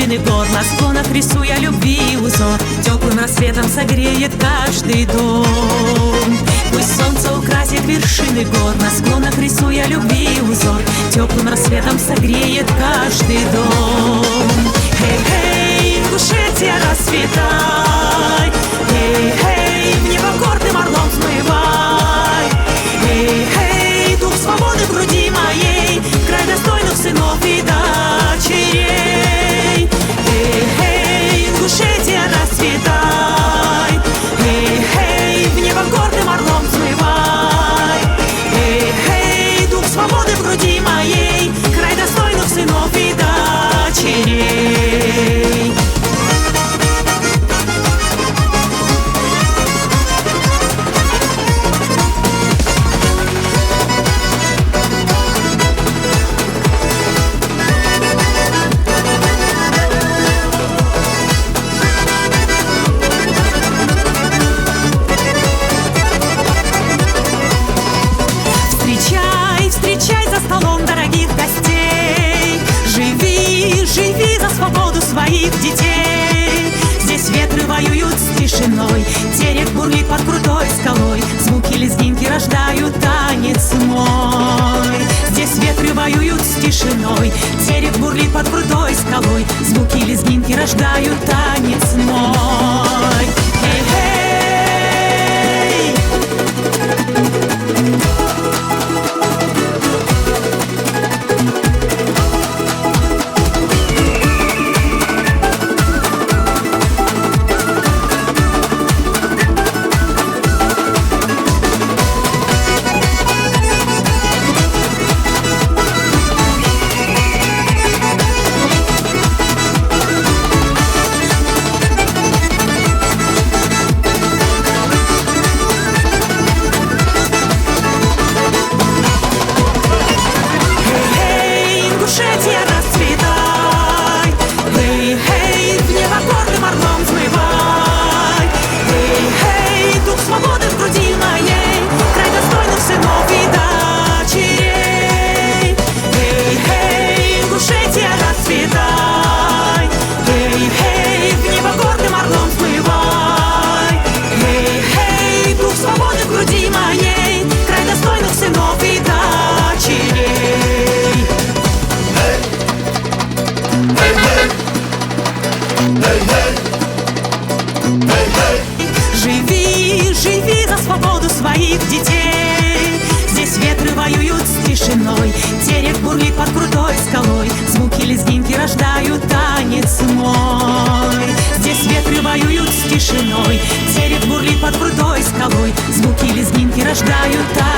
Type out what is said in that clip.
вершины гор, на склонах рисуя любви узор, теплым рассветом согреет каждый дом. Пусть солнце украсит вершины гор, на склонах рисуя любви узор, теплым рассветом согреет каждый дом. Эй-эй, Ингушетия, расцветай! Эй-эй, в небо гордым орлом взмывай! Эй-эй, дух свободы в груди моей, край достойных сынов и дочерей. Эй-эй, Ингушетия, расцветай! Эй-эй, в небо гордым орлом взмывай! Эй-эй, дух свободы в груди моей, край достойных сынов и дочерей. Встречай за столом дорогих гостей, живи, живи за свободу своих детей. Здесь ветры воюют с тишиной, терек бурлит под крутой скалой, звуки лезгинки рождают танец мой. Здесь ветры воюют с тишиной, терек бурлит под крутой скалой, звуки лезгинки рождают танец мой. Эй-эй! Живи, живи за свободу своих детей. Здесь ветры воюют с тишиной, терек бурлит под крутой скалой, звуки лезгинки рождают танец мой. Здесь ветры воюют с тишиной, терек бурлит под крутой скалой, звуки лезгинки рождают танец.